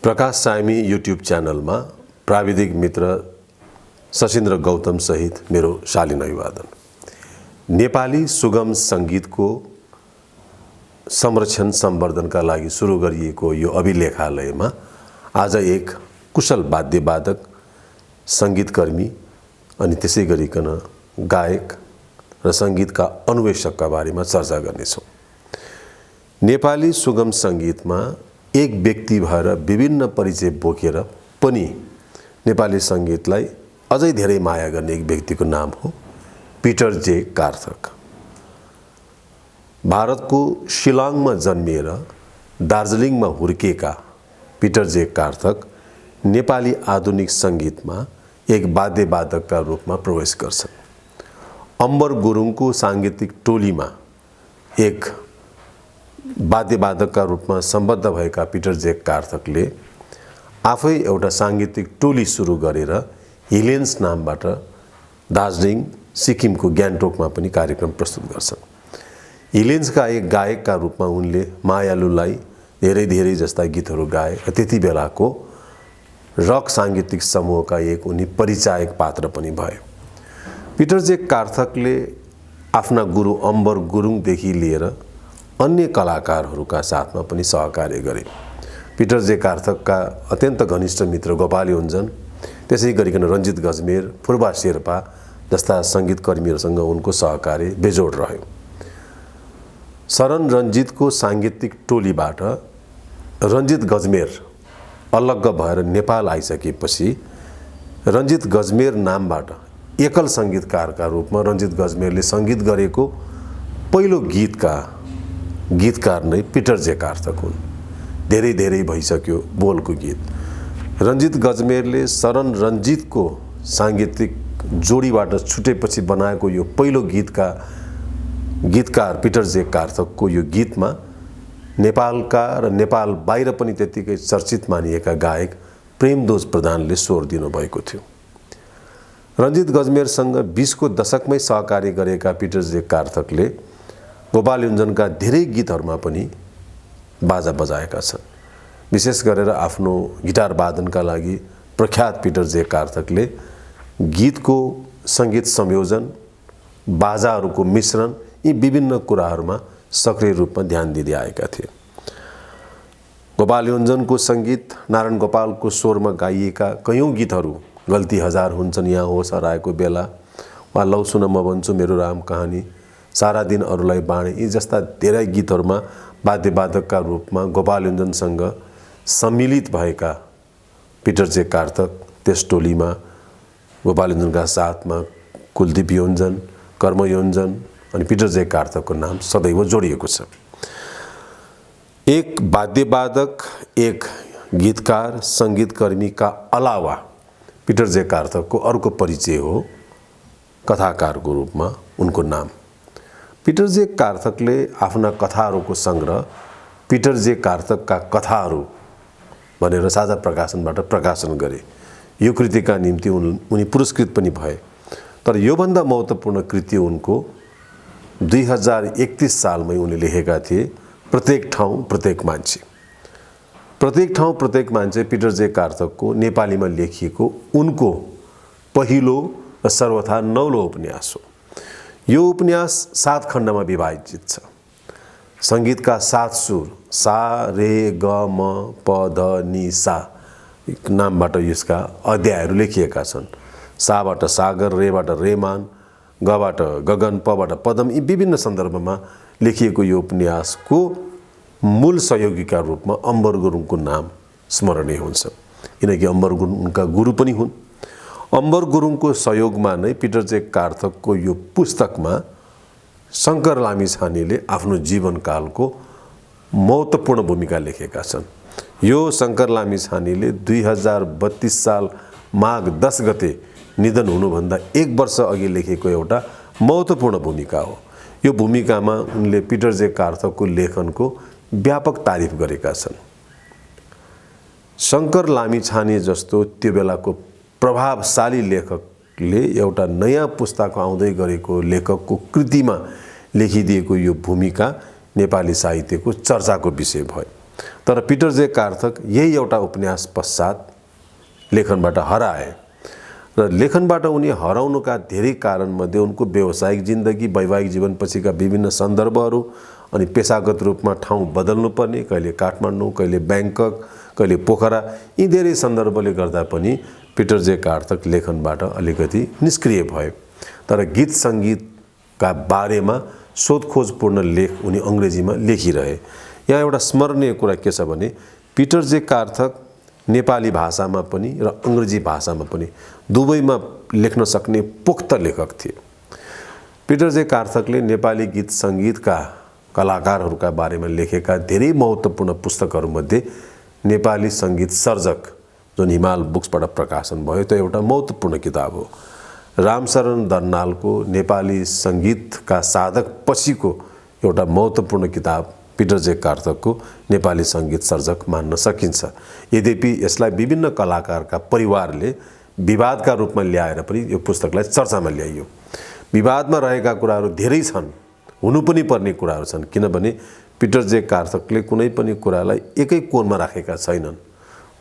प्रकाश सामी युट्युब च्यानलमा प्राविधिक मित्र सशिन्द्र गौतम सहित मेरो शालीन अभिवादन। नेपाली सुगम संगीतको संरक्षण संवर्धनका लागि सुरु गरिएको यो अभिलेखालयमा आज एक कुशल वाद्यवादक, संगीतकर्मी अनि त्यसै गरिकन गायक र संगीतका अन्वेषकका बारेमा चर्चा गर्नेछौँ। नेपाली सुगम संगीतमा एक व्यक्ति भएर विभिन्न परिचय बोकेर पनि नेपाली संगीतलाई अझै धेरै माया गर्ने एक व्यक्तिको नाम हो पिटर जे कार्थक। भारतको शिलाङमा जन्मिएर दार्जिलिङमा हुर्केका पिटर जे कार्थक नेपाली आधुनिक संगीतमा एक वाद्यवादकका रूपमा प्रवेश गर्छन्। अम्बर गुरुङको सांगीतिक टोलीमा एक वाद्यवादकका रूपमा सम्बद्ध भएका पिटर जे कार्थकले आफै एउटा सांगीतिक टोली सुरु गरेर हिलेन्स नामबाट दार्जिलिङ सिक्किमको ग्यान्टोकमा पनि कार्यक्रम प्रस्तुत गर्छन्। हिलेन्सका एक गायकका रूपमा उनले मायालुलाई धेरै जस्ता गीतहरू गाए। त्यति बेलाको रक सांगीतिक समूहका एक उनी परिचायक पात्र पनि भए। पिटर जे कार्थकले आफ्ना गुरु अम्बर गुरुङदेखि लिएर अन्य कलाकारहरूका साथमा पनि सहकार्य गरे। पिटर जे कार्थकका अत्यन्त घनिष्ठ मित्र गोपाल योन्जन, त्यसै गरिकन रञ्जित गजमेर, फुर्बा शेर्पा जस्ता सङ्गीतकर्मीहरूसँग उनको सहकार्य बेजोड रह्यो। शरण रञ्जितको सांगीतिक टोलीबाट रञ्जित गजमेर अलग्ग भएर नेपाल आइसकेपछि रञ्जित गजमेर नामबाट एकल सङ्गीतकारका रूपमा रञ्जित गजमेरले सङ्गीत गरेको पहिलो गीतकार नै पिटर जे कार्थक हुन्। धेरै भइसक्यो बोलको गीत। रञ्जित गजमेरले शरण रञ्जितको सांगीतिक जोडीबाट छुटेपछि बनाएको यो पहिलो गीतकार पिटर जे कार्थकको यो गीतमा नेपालका र नेपाल बाहिर पनि त्यत्तिकै चर्चित मानिएका गायक प्रेमदोज प्रधानले स्वर दिनुभएको थियो। रञ्जित गजमेरसँग 20 को दशकमै सहकार्य गरेका पिटर जे कार्थकले गोपाल योन्जनका धेरै गीतहरूमा पनि बाजा बजाएका छन्। विशेष गरेर आफ्नो गिटार वादनका लागि प्रख्यात पिटर जे कार्थकले गीतको सङ्गीत संयोजन, बाजाहरूको मिश्रण यी विभिन्न कुराहरूमा सक्रिय रूपमा ध्यान दिँदै आएका थिए। गोपाल योन्जनको सङ्गीत, नारायण गोपालको स्वरमा गाइएका कयौँ गीतहरू, गल्ती हजार हुन्छन् यहाँ होस हराएको बेला वा लौ सुन म भन्छु मेरो राम कहानी, सारा दिन अरूलाई बाँडे, यी जस्ता धेरै गीतहरूमा वाद्यवादकका रूपमा गोपाल योन्जनसँग सम्मिलित भएका पिटर जे कार्थक त्यस टोलीमा गोपाल योन्जनका साथमा कुलदीप योन्जन, कर्म योन्जन अनि पिटर जे कार्थकको नाम सदैव जोडिएको छ। एक वाद्यवादक, एक गीतकार, सङ्गीतकर्मीका अलावा पिटर जे कार्थकको अर्को परिचय हो कथाकारको रूपमा उनको नाम। पिटर जे कार्थकले आफ्ना कथाहरूको सङ्ग्रह पिटर जे कार्थकका कथाहरू भनेर साझा प्रकाशनबाट प्रकाशन गरे। यो कृतिका निम्ति उनी पुरस्कृत पनि भए। तर योभन्दा महत्त्वपूर्ण कृति उनको 2031 सालमै उनले लेखेका थिए प्रत्येक ठाउँ प्रत्येक मान्छे। प्रत्येक ठाउँ प्रत्येक मान्छे पिटर जे कार्थकको नेपालीमा लेखिएको उनको पहिलो र सर्वथा नौलो उपन्यास हो। यो उपन्यास 7 खण्डमा विभाजित छ। सङ्गीतका 7 सुर सा रे ग म प ध नि सा नामबाट यसका अध्यायहरू लेखिएका छन्। साबाट सागर, रेबाट रेमान, गबाट गगन, पबाट पदम, यी विभिन्न सन्दर्भमा लेखिएको यो उपन्यासको मूल सहयोगीका रूपमा अम्बर गुरुङको नाम स्मरणीय हुन्छ, किनकि अम्बर गुरुङ उनका गुरु पनि हुन्। अम्बर गुरुङको सहयोगमा नै पिटर जे कार्थकको यो पुस्तकमा शङ्कर लामिछानेले आफ्नो जीवनकालको महत्त्वपूर्ण भूमिका लेखेका छन्। यो शङ्कर लामिछानेले 2032 साल माघ 10 गते निधन हुनुभन्दा 1 वर्ष अघि लेखेको एउटा महत्त्वपूर्ण भूमिका हो। यो भूमिकामा उनले पिटर जे कार्थकको लेखनको व्यापक तारिफ गरेका छन्। शङ्कर लामिछाने जस्तो त्यो बेलाको प्रभावशाली लेखकले एउटा नयाँ पुस्ताको आउँदै गरेको लेखकको कृतिमा लेखिदिएको यो भूमिका नेपाली साहित्यको चर्चाको विषय भयो। तर पिटर जे कार्थक यही एउटा उपन्यास पश्चात लेखनबाट हराए र लेखनबाट उनी हराउनुका धेरै कारणमध्ये उनको व्यावसायिक जिन्दगी, वैवाहिक जीवनपछिका विभिन्न सन्दर्भहरू अनि पेशागत रूपमा ठाउँ बदल्नुपर्ने, कहिले काठमाडौँ, कहिले ब्याङ्कक, कहिले पोखरा, यी धेरै सन्दर्भले गर्दा पनि पिटर जे कार्थक लेखनबाट अलिकति निष्क्रिय भए। तर गीत सङ्गीतका बारेमा सोधखोजपूर्ण लेख उनी अङ्ग्रेजीमा लेखिरहे। यहाँ एउटा स्मरणीय कुरा के छ भने पिटर जे कार्थक नेपाली भाषामा पनि र अङ्ग्रेजी भाषामा पनि दुवैमा लेख्न सक्ने पोख्त लेखक थिए। पिटर जे कार्थकले नेपाली गीत सङ्गीतका कलाकारहरूका बारेमा लेखेका धेरै महत्त्वपूर्ण पुस्तकहरूमध्ये नेपाली सङ्गीत सर्जक जुन हिमाल बुक्सबाट प्रकाशन भयो त्यो एउटा महत्त्वपूर्ण किताब हो। रामशरण दर्नालको नेपाली सङ्गीतका साधक पछिको एउटा महत्त्वपूर्ण किताब पिटर जे कार्थकको नेपाली सङ्गीत सर्जक मान्न सकिन्छ। यद्यपि यसलाई विभिन्न कलाकारका परिवारले विवादका रूपमा ल्याएर पनि यो पुस्तकलाई चर्चामा ल्याइयो। विवादमा रहेका कुराहरू धेरै छन्, हुनु पनि पर्ने कुराहरू छन्, किनभने पिटर जे कार्थकले कुनै पनि कुरालाई एकै कोणमा राखेका छैनन्।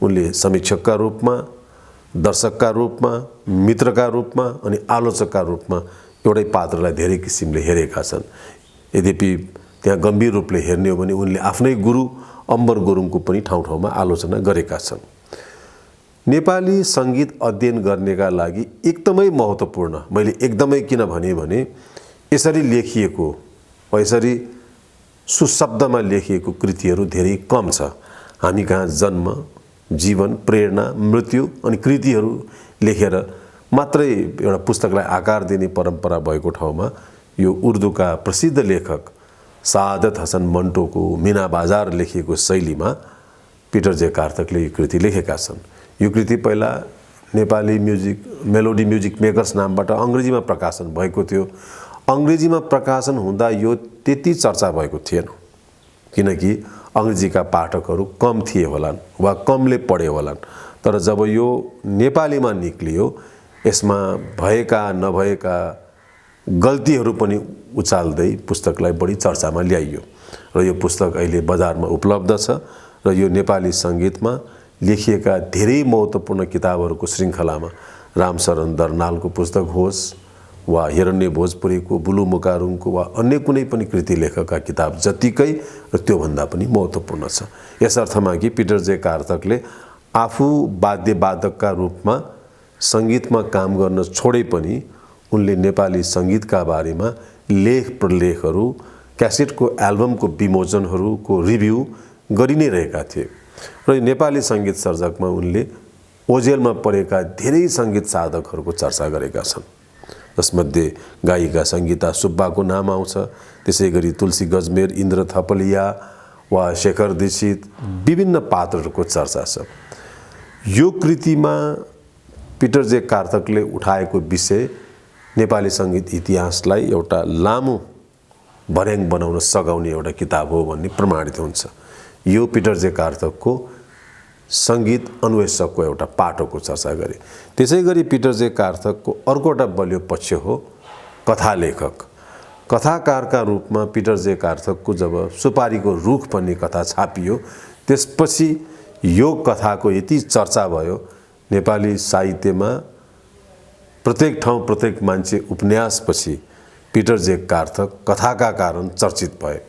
उनले समीक्षकका रूपमा, दर्शकका रूपमा, मित्रका रूपमा अनि आलोचकका रूपमा एउटै पात्रलाई धेरै किसिमले हेरेका छन्। यद्यपि त्यहाँ गम्भीर रूपले हेर्ने हो भने उनले आफ्नै गुरु अम्बर गुरुङको पनि ठाउँ ठाउँमा आलोचना गरेका छन्। नेपाली सङ्गीत अध्ययन गर्नेका लागि एकदमै महत्त्वपूर्ण, मैले एकदमै किन भने यसरी लेखिएको, यसरी सुशब्दमा लेखिएको कृतिहरू धेरै कम छ। हामी कहाँ जन्म, जीवन, प्रेरणा, मृत्यु अनि कृतिहरू लेखेर मात्रै एउटा पुस्तकलाई आकार दिने परम्परा भएको ठाउँमा यो उर्दूका प्रसिद्ध लेखक सादत हसन मन्टोको मीना बाजार लेखिएको शैलीमा पिटर जे कार्थकले यो कृति लेखेका छन्। यो कृति पहिला नेपाली मेलोडी म्युजिक मेकर्स नामबाट अङ्ग्रेजीमा प्रकाशन भएको थियो। अङ्ग्रेजीमा प्रकाशन हुँदा यो त्यति चर्चा भएको थिएन, किनकि अङ्ग्रेजीका पाठकहरू कम थिए होलान् वा कमले पढे होलान्। तर जब यो नेपालीमा निक्लियो, यसमा भएका नभएका गल्तीहरू पनि उचाल्दै पुस्तकलाई बढी चर्चामा ल्याइयो र यो पुस्तक अहिले बजारमा उपलब्ध छ र यो नेपाली सङ्गीतमा लेखिएका धेरै महत्त्वपूर्ण किताबहरूको श्रृङ्खलामा रामशरण दर्नालको पुस्तक होस् वा हिरण्य भोजपुरीको, बुलु मुकारुङको वा अन्य कुनै पनि कृति लेखकका किताब जतिकै र त्योभन्दा पनि महत्त्वपूर्ण छ। यस अर्थमा कि पिटर जे कार्थकले आफू वाद्यवादकका रूपमा सङ्गीतमा काम गर्न छोडे पनि उनले नेपाली सङ्गीतका बारेमा लेख प्रलेखहरू, क्यासेटको एल्बमको विमोचनहरूको रिभ्यू गरि नै रहेका थिए र नेपाली सङ्गीत सर्जकमा उनले ओझेलमा परेका धेरै सङ्गीत साधकहरूको चर्चा गरेका छन्, जसमध्ये गायिका सङ्गीता सुब्बाको नाम आउँछ। त्यसै गरी तुलसी गजमेर, इन्द्र थपलिया वा शेखर दीक्षित, विभिन्न पात्रहरूको चर्चा छ। यो कृतिमा पिटर जे कार्थकले उठाएको विषय नेपाली सङ्गीत इतिहासलाई एउटा लामो भर्याङ बनाउन सघाउने एउटा किताब हो भन्ने प्रमाणित हुन्छ। यो पिटर जे कार्थकको सङ्गीत अन्वेषकको एउटा पाटोको चर्चा गरे। त्यसै गरी पिटर जे कार्थकको अर्को एउटा बलियो पक्ष हो कथा लेखक। कथाकारका रूपमा पिटर जे कार्थकको जब सुपारीको रुख भन्ने कथा छापियो, त्यसपछि यो कथाको यति चर्चा भयो, नेपाली साहित्यमा प्रत्येक ठाउँ प्रत्येक मान्छे उपन्यासपछि पिटर जे कार्थक कथाका कारण चर्चित भए।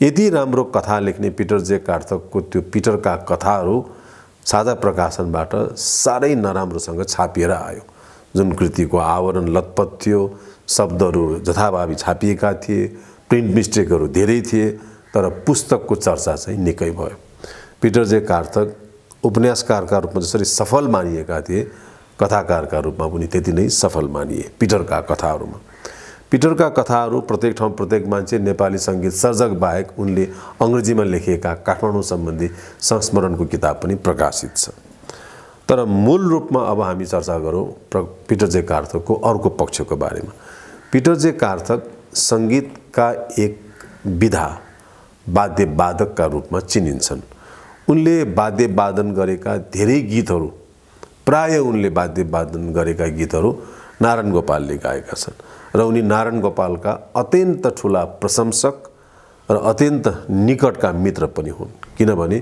यति राम्रो कथा लेख्ने पिटर जे कार्थकको त्यो पिटरका कथाहरू साझा प्रकाशनबाट साह्रै नराम्रोसँग छापिएर आयो। जुन कृतिको आवरण लतपत थियो, शब्दहरू जथाभावी छापिएका थिए, प्रिन्ट मिस्टेकहरू धेरै थिए, तर पुस्तकको चर्चा चाहिँ निकै भयो। पिटर जे कार्थक उपन्यासकारका रूपमा जसरी सफल मानिएका थिए, कथाकारका रूपमा पनि त्यति नै सफल मानिए। पिटरका कथाहरूमा पिटरका कथाहरू प्रत्येक ठाउँ प्रत्येक मान्छे, नेपाली सङ्गीत सर्जक बाहेक उनले अङ्ग्रेजीमा लेखिएका काठमाडौँ सम्बन्धी संस्मरणको किताब पनि प्रकाशित छ। तर मूल रूपमा अब हामी चर्चा गरौँ पिटर जे कार्थकको अर्को पक्षको बारेमा। पिटर जे कार्थक सङ्गीतका एक विधा वाद्यवादकका रूपमा चिनिन्छन्। उनले वाद्यवादन गरेका धेरै गीतहरू, प्राय उनले वाद्यवादन गरेका गीतहरू नारायण गोपालले गाएका छन् र उनी नारायण गोपालका अत्यन्त ठुला प्रशंसक र अत्यन्त निकटका मित्र पनि हुन्, किनभने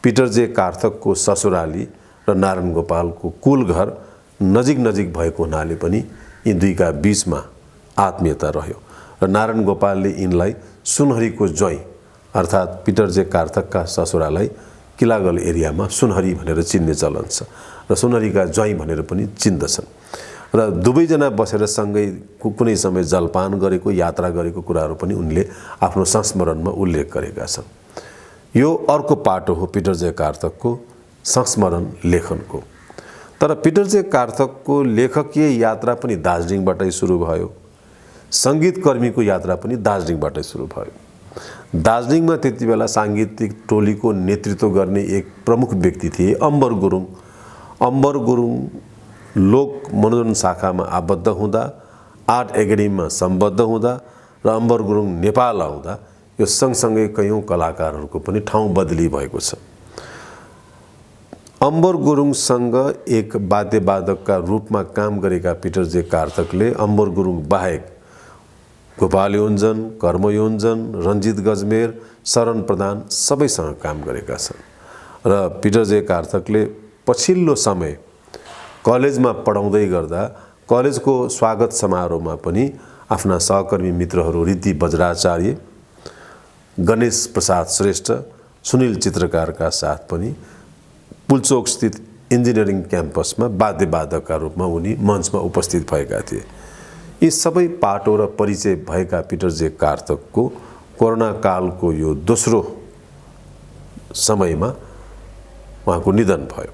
पिटर जे कार्थकको ससुराली र नारायण गोपालको कुल घर नजिक नजिक भएको हुनाले पनि यी दुईका बीचमा आत्मीयता रह्यो र नारायण गोपालले यिनलाई सुनहरीको ज्वाइँ अर्थात् पिटर जे कार्थकका ससुरालाई किलागल एरियामा सुनहरी भनेर चिन्ने चलन छ र सुनहरीका ज्वाइँ भनेर पनि चिन्दछन् र दुवैजना बसेर सँगै कुनै समय जलपान गरेको यात्रा गरेको कुराहरू पनि उनले आफ्नो संस्मरणमा उल्लेख गरेका छन्। यो अर्को पाटो हो पिटर जे कार्थकको संस्मरण लेखनको। तर पिटर जे कार्थकको लेखकीय यात्रा पनि दार्जिलिङबाटै सुरु भयो, सङ्गीतकर्मीको यात्रा पनि दार्जिलिङबाटै सुरु भयो। दार्जिलिङमा त्यति बेला साङ्गीतिक टोलीको नेतृत्व गर्ने एक प्रमुख व्यक्ति थिए अम्बर गुरुङ। अम्बर गुरुङ लोक मनोरञ्जन शाखामा आबद्ध हुँदा, आर्ट एकाडेमीमा सम्बद्ध हुँदा र अम्बर गुरुङ नेपाल आउँदा यो सँगसँगै कयौँ कलाकारहरूको पनि ठाउँ बदली भएको छ। अम्बर गुरुङसँग एक वाद्यवादकका रूपमा काम गरेका पिटर जे कार्थकले अम्बर गुरुङ बाहेक गोपाल योन्जन, कर्म योन्जन, रञ्जित गजमेर, शरण प्रधान सबैसँग काम गरेका छन् र पिटर जे कार्थकले पछिल्लो समय कलेजमा पढाउँदै गर्दा कलेजको स्वागत समारोहमा पनि आफ्ना सहकर्मी मित्रहरू ऋद्धि बज्राचार्य, गणेश प्रसाद श्रेष्ठ, सुनिल चित्रकारका साथ पनि पुल्चोक स्थित इन्जिनियरिङ क्याम्पसमा वाद्यवादकका रूपमा उनी मञ्चमा उपस्थित भएका थिए। यी सबै पाटो र परिचय भएका पिटर जे कार्थकको कोरोना कालको यो दोस्रो समयमा उहाँको निधन भयो।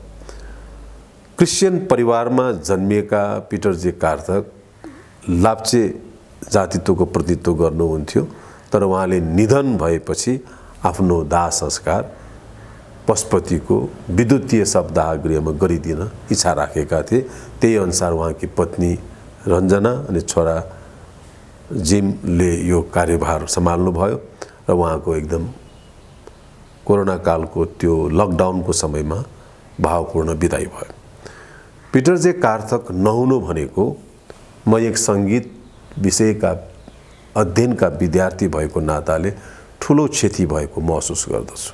क्रिस्चियन परिवारमा जन्मिएका पिटर जे कार्थक लाप्चे जातित्वको प्रतिनिधित्व गर्नुहुन्थ्यो, तर उहाँले निधन भएपछि आफ्नो दाह संस्कार पशुपतिको विद्युतीय शवदाह गृहमा गरिदिन इच्छा राखेका थिए। त्यही अनुसार उहाँकी पत्नी रञ्जना अनि छोरा जिमले यो कार्यभार सम्हाल्नुभयो र उहाँको एकदम कोरोना कालको त्यो लकडाउनको समयमा भावपूर्ण बिदाई भयो। पिटर जे कार्थक नहुनु भनेको म एक सङ्गीत विषयका अध्ययनका विद्यार्थी भएको नाताले ठुलो क्षति भएको महसुस गर्दछु।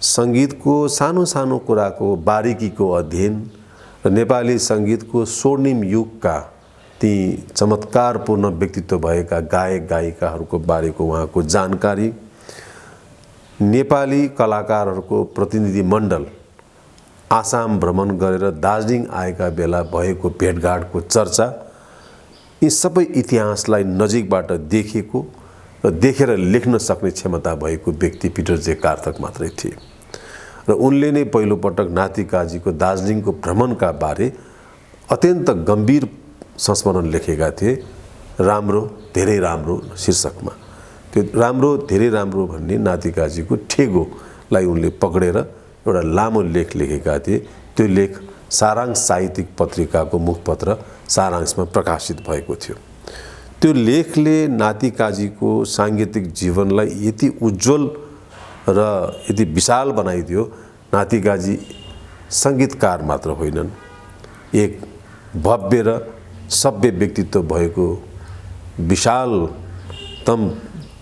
सङ्गीतको सानो सानो कुराको बारीकीको अध्ययन र नेपाली सङ्गीतको स्वर्णिम युगका ती चमत्कारपूर्ण व्यक्तित्व भएका गायक गायिकाहरूको बारेको उहाँको जानकारी, नेपाली कलाकारहरूको प्रतिनिधि मण्डल आसाम भ्रमण गरेर दार्जिलिङ आएका बेला भएको भेटघाटको चर्चा, यी सबै इतिहासलाई नजिकबाट देखेको र देखेर लेख्न सक्ने क्षमता भएको व्यक्ति पिटर जे कार्थक मात्रै थिए र उनले नै पहिलोपटक नाति काजीको दार्जिलिङको भ्रमणका बारे अत्यन्त गम्भीर संस्मरण लेखेका थिए, राम्रो धेरै राम्रो शीर्षकमा। त्यो राम्रो धेरै राम्रो भन्ने नाति काजीको ठेगोलाई उनले पक्रेर एउटा लामो लेख लेखेका थिए। त्यो लेख सारांश साहित्यिक पत्रिकाको मुखपत्र सारांशमा प्रकाशित भएको थियो। त्यो लेखले नाति काजीको साङ्गीतिक जीवनलाई यति उज्जवल र यति विशाल बनाइदियो। नाति काजी सङ्गीतकार मात्र होइनन्, एक भव्य र सभ्य व्यक्तित्व भएको विशालतम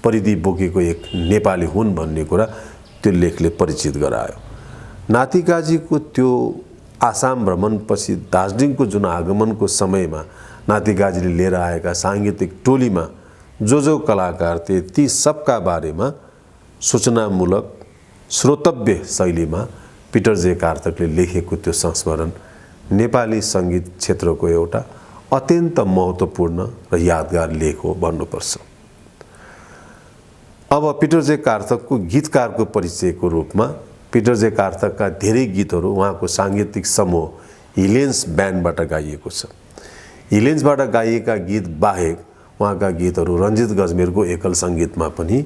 परिधि बोकेको एक नेपाली हुन् भन्ने कुरा त्यो लेखले परिचित गरायो। नाति काजीको त्यो आसाम भ्रमणपछि दार्जिलिङको जुन आगमनको समयमा नाति काजीले लिएर आएका साङ्गीतिक टोलीमा जो कलाकार थिए ती सबका बारेमा सूचनामूलक श्रोतव्य शैलीमा पिटर जे कार्थकले लेखेको त्यो संस्मरण नेपाली सङ्गीत क्षेत्रको एउटा अत्यन्त महत्त्वपूर्ण र यादगार लेख हो भन्नुपर्छ। अब पिटर जे कार्थकको गीतकारको परिचयको रूपमा पिटर जे कार्थकका धेरै गीतहरू उहाँको साङ्गीतिक समूह हिलेन्स ब्यान्डबाट गाइएको छ। हिलेन्सबाट गाइएका गीत बाहेक उहाँका गीतहरू रञ्जित गजमेरको एकल सङ्गीतमा पनि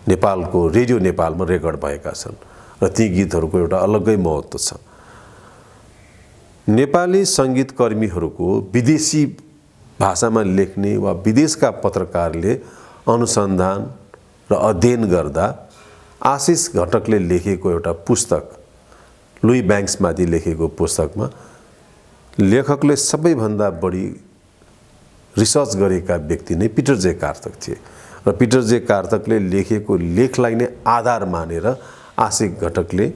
नेपालको रेडियो नेपालमा रेकर्ड भएका छन् र ती गीतहरूको एउटा अलग्गै महत्त्व छ। नेपाली सङ्गीतकर्मीहरूको विदेशी भाषामा लेख्ने वा विदेशका पत्रकारले अनुसन्धान र अध्ययन गर्दा आशिष घटकले लेखेको एउटा पुस्तक लुई ब्याङ्क्समाथि लेखेको पुस्तकमा लेखकले सबैभन्दा बढी रिसर्च गरेका व्यक्ति नै पिटर जे कार्थक थिए र पिटर जे कार्थकले लेखेको लेखलाई नै आधार मानेर आशिक घटकले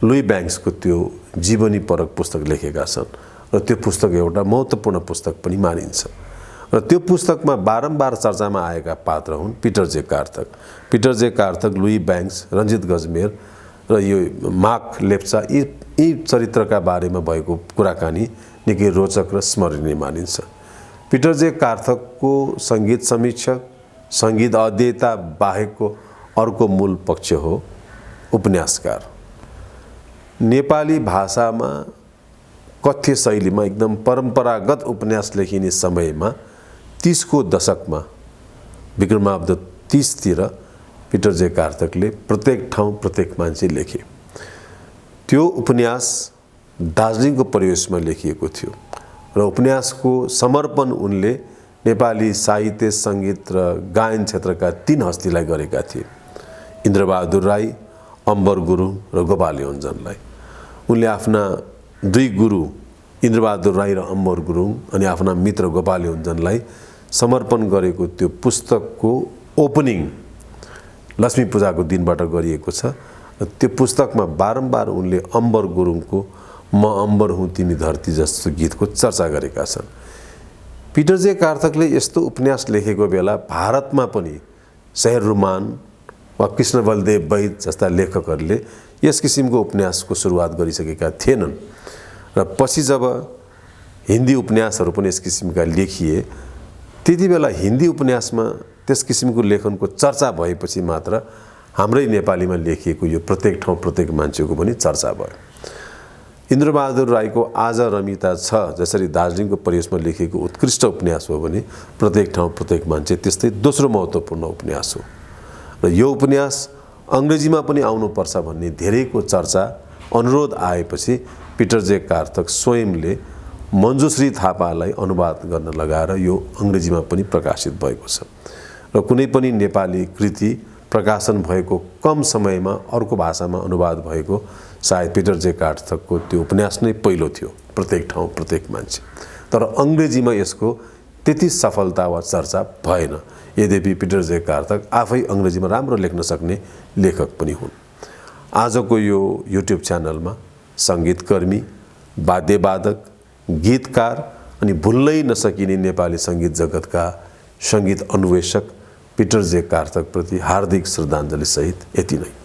लुई ब्याङ्क्सको त्यो जीवनीपरक पुस्तक लेखेका छन् र त्यो पुस्तक एउटा महत्त्वपूर्ण पुस्तक पनि मानिन्छ र त्यो पुस्तकमा बारम्बार चर्चामा आएका पात्र हुन् पिटर जे कार्थक। पिटर जे कार्थक, लुई ब्याङ्क्स, रञ्जित गजमेर र यो मार्क लेप्चा यी चरित्रका बारेमा भएको कुराकानी निकै रोचक र स्मरणीय मानिन्छ। पिटर जे कार्थकको सङ्गीत समीक्षक, सङ्गीत अध्येता बाहेकको अर्को मूल पक्ष हो उपन्यासकार। नेपाली भाषामा कथ्य शैलीमा एकदम परम्परागत उपन्यास लेखिने समयमा 30 को दशकमा विक्रमाब्द 30 तिर पिटर जे कार्थकले प्रत्येक ठाउँ प्रत्येक मान्छे लेखे। त्यो उपन्यास दार्जिलिङको परिवेशमा लेखिएको थियो र उपन्यासको समर्पण उनले नेपाली साहित्य, सङ्गीत र गायन क्षेत्रका 3 हस्तीलाई गरेका थिए, इन्द्रबहादुर राई, अम्बर गुरुङ र गोपाल योन्जनलाई। उनले आफ्ना 2 गुरु इन्द्रबहादुर राई र अम्बर गुरुङ अनि आफ्ना मित्र गोपाल योन्जनलाई समर्पण गरेको त्यो पुस्तकको ओपनिङ लक्ष्मी पूजाको दिनबाट गरिएको छ। त्यो पुस्तकमा बारम्बार उनले अम्बर गुरुङको म अम्बर हुँ तिमी धरती जस्तो गीतको चर्चा गरेका छन्। पिटर जे कार्थकले यस्तो उपन्यास लेखेको बेला भारतमा पनि शहर रुमान वा कृष्णबलदेव वैद जस्ता लेखकहरूले यस किसिमको उपन्यासको सुरुवात गरिसकेका थिएनन् र पछि जब हिन्दी उपन्यासहरू पनि यस किसिमका लेखिए त्यति बेला हिन्दी उपन्यासमा त्यस किसिमको लेखनको चर्चा भएपछि मात्र हाम्रै नेपालीमा लेखिएको यो प्रत्येक ठाउँ प्रत्येक मान्छेको पनि चर्चा भयो। इन्द्रबहादुर राईको आज रमिता छ जसरी दार्जिलिङको परिवेशमा लेखिएको उत्कृष्ट उपन्यास हो भने प्रत्येक ठाउँ प्रत्येक मान्छे त्यस्तै दोस्रो महत्त्वपूर्ण उपन्यास हो र यो उपन्यास अङ्ग्रेजीमा पनि आउनुपर्छ भन्ने धेरैको चर्चा अनुरोध आएपछि पिटर जे कार्थक स्वयंले मञ्जुश्री थापालाई अनुवाद गर्न लगाएर यो अङ्ग्रेजीमा पनि प्रकाशित भएको छ र कुनै पनि नेपाली कृति प्रकाशन भएको कम समयमा अर्को भाषामा अनुवाद भएको सायद पिटर जे कार्थकको त्यो उपन्यास नै पहिलो थियो, प्रत्येक ठाउँ प्रत्येक मान्छे। तर अङ्ग्रेजीमा यसको त्यति सफलता वा चर्चा भएन। यद्यपि पिटर जे कार्थक आफै अङ्ग्रेजीमा राम्रो लेख्न सक्ने लेखक पनि हुन्। आजको यो युट्युब च्यानलमा सङ्गीतकर्मी, वाद्यवादक, गीतकार अनि भुल्नै नसकिने नेपाली सङ्गीत जगतका सङ्गीत अन्वेषक पिटर जे कार्थक प्रति हार्दिक श्रद्धाञ्जली सहित यति नै।